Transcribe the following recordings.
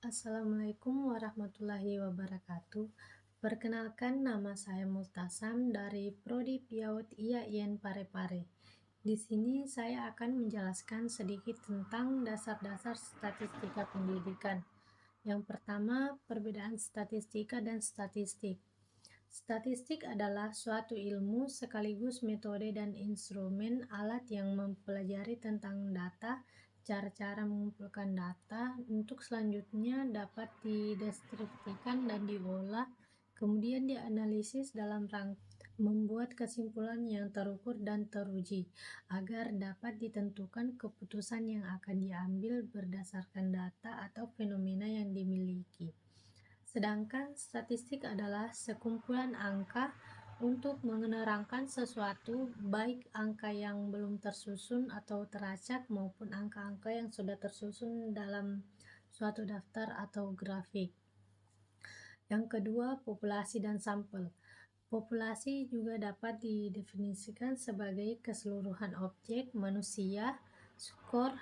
Assalamualaikum warahmatullahi wabarakatuh. Perkenalkan, nama saya Multasam dari Prodi PIAUD IAIN Parepare. Di sini saya akan menjelaskan sedikit tentang dasar-dasar statistika pendidikan. Yang pertama, perbedaan statistika dan statistik. Statistik adalah suatu ilmu sekaligus metode dan instrumen alat yang mempelajari tentang data, cara-cara mengumpulkan data untuk selanjutnya dapat dideskripsikan dan diolah, kemudian dianalisis dalam rangka membuat kesimpulan yang terukur dan teruji, agar dapat ditentukan keputusan yang akan diambil berdasarkan data atau fenomena yang dimiliki. Sedangkan statistik adalah sekumpulan angka untuk menerangkan sesuatu, baik angka yang belum tersusun atau teracak maupun angka-angka yang sudah tersusun dalam suatu daftar atau grafik. Yang kedua, populasi dan sampel. Populasi juga dapat didefinisikan sebagai keseluruhan objek manusia, skor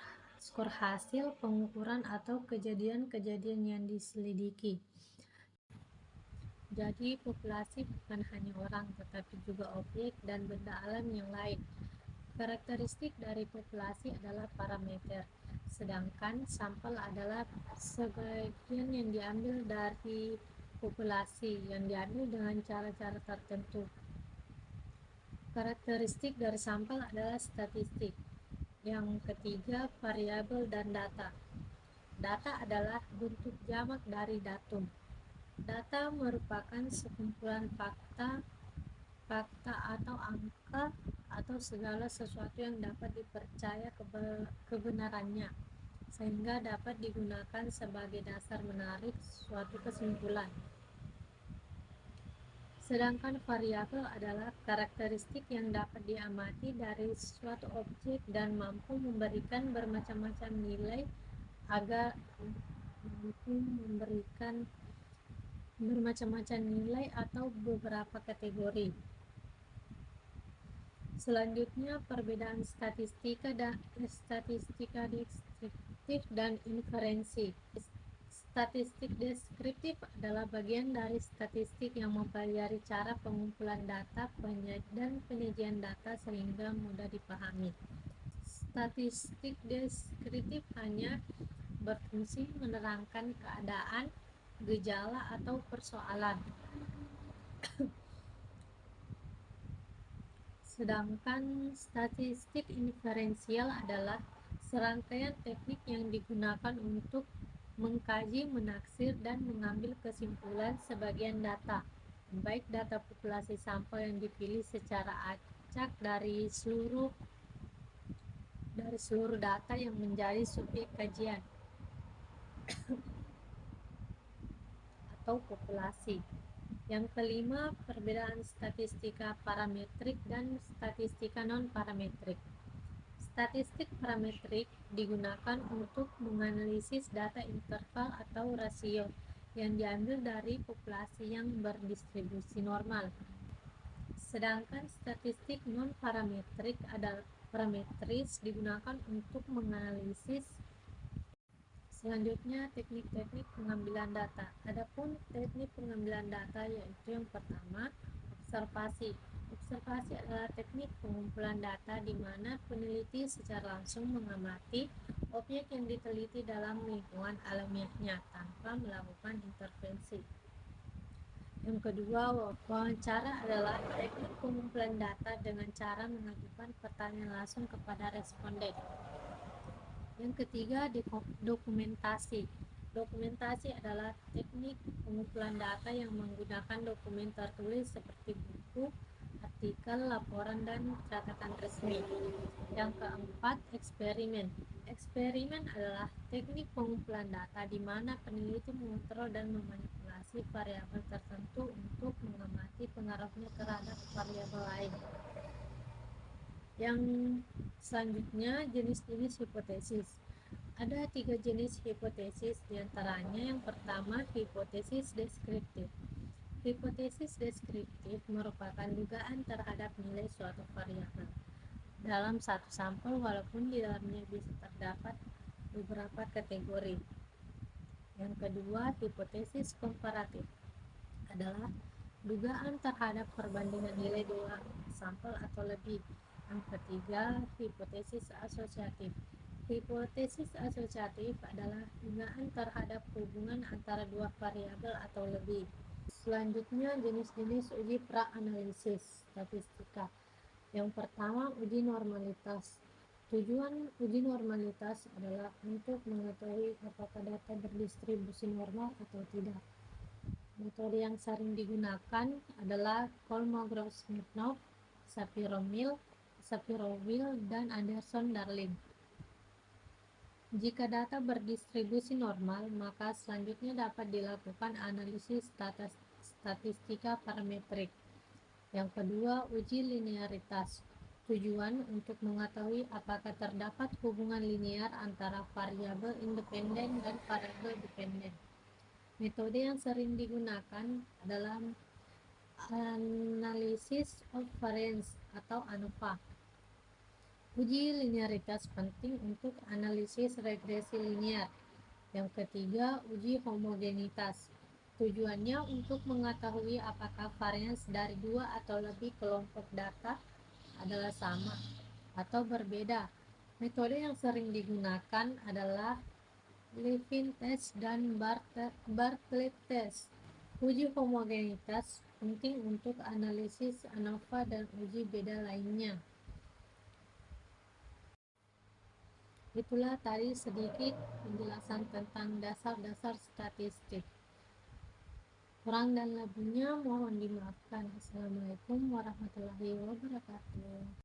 hasil pengukuran atau kejadian-kejadian yang diselidiki. Jadi, populasi bukan hanya orang, tetapi juga objek dan benda alam yang lain. Karakteristik dari populasi adalah parameter, sedangkan sampel adalah sebagian yang diambil dari populasi yang diambil dengan cara-cara tertentu. Karakteristik dari sampel adalah statistik. Yang ketiga, variabel dan data. Data adalah bentuk jamak dari datum. Data merupakan sekumpulan fakta atau angka atau segala sesuatu yang dapat dipercaya kebenarannya, sehingga dapat digunakan sebagai dasar menarik suatu kesimpulan. Sedangkan variabel adalah karakteristik yang dapat diamati dari suatu objek dan mampu memberikan bermacam-macam nilai atau beberapa kategori. Selanjutnya, perbedaan statistika deskriptif dan inferensi. Statistik deskriptif adalah bagian dari statistik yang mempelajari cara pengumpulan data dan penyajian data sehingga mudah dipahami. Statistik deskriptif hanya berfungsi menerangkan keadaan, gejala, atau persoalan. Sedangkan statistik inferensial adalah serangkaian teknik yang digunakan untuk mengkaji, menaksir, dan mengambil kesimpulan sebagian data, baik data populasi sampel yang dipilih secara acak dari seluruh data yang menjadi subjek kajian atau populasi. Yang kelima, perbedaan statistika parametrik dan statistika non-parametrik. Statistik parametrik digunakan untuk menganalisis data interval atau rasio yang diambil dari populasi yang berdistribusi normal. Sedangkan statistik non-parametrik adalah parametris digunakan untuk menganalisis. Selanjutnya, teknik-teknik pengambilan data. Adapun teknik pengambilan data yaitu yang pertama, observasi. Observasi adalah teknik pengumpulan data di mana peneliti secara langsung mengamati objek yang diteliti dalam lingkungan alamiahnya tanpa melakukan intervensi. Yang kedua, wawancara adalah teknik pengumpulan data dengan cara mengajukan pertanyaan langsung kepada responden. Yang ketiga, dokumentasi. Dokumentasi adalah teknik pengumpulan data yang menggunakan dokumen tertulis seperti buku, artikel, laporan, dan catatan resmi. Yang keempat, eksperimen. Eksperimen adalah teknik pengumpulan data di mana peneliti mengontrol dan memanipulasi variabel tertentu untuk mengamati pengaruhnya terhadap variabel lain. Yang selanjutnya, jenis-jenis hipotesis. Ada 3 jenis hipotesis, diantaranya yang pertama, hipotesis deskriptif. Hipotesis deskriptif merupakan dugaan terhadap nilai suatu variabel dalam satu sampel walaupun di dalamnya bisa terdapat beberapa kategori. Yang kedua, hipotesis komparatif adalah dugaan terhadap perbandingan nilai dua sampel atau lebih. Yang ketiga, hipotesis asosiatif. Hipotesis asosiatif adalah dugaan terhadap hubungan antara dua variabel atau lebih. Selanjutnya, jenis-jenis uji pra-analisis statistika. Yang pertama, uji normalitas. Tujuan uji normalitas adalah untuk mengetahui apakah data berdistribusi normal atau tidak. Metode yang sering digunakan adalah Kolmogorov-Smirnov, Shapiro-Mills, dan Anderson-Darling. Jika data berdistribusi normal, maka selanjutnya dapat dilakukan analisis statistika parametrik. Yang kedua, uji linearitas. Tujuan untuk mengetahui apakah terdapat hubungan linear antara variabel independen dan variabel dependen. Metode yang sering digunakan adalah Analysis of Variance atau ANOVA. Uji linearitas penting untuk analisis regresi linear. Yang ketiga, uji homogenitas. Tujuannya untuk mengetahui apakah varians dari dua atau lebih kelompok data adalah sama atau berbeda. Metode yang sering digunakan adalah Levin test dan Bartlett test. Uji homogenitas penting untuk analisis ANOVA dan uji beda lainnya. Itulah tadi sedikit penjelasan tentang dasar-dasar statistik. Kurang dan lebihnya mohon dimaafkan. Assalamualaikum warahmatullahi wabarakatuh.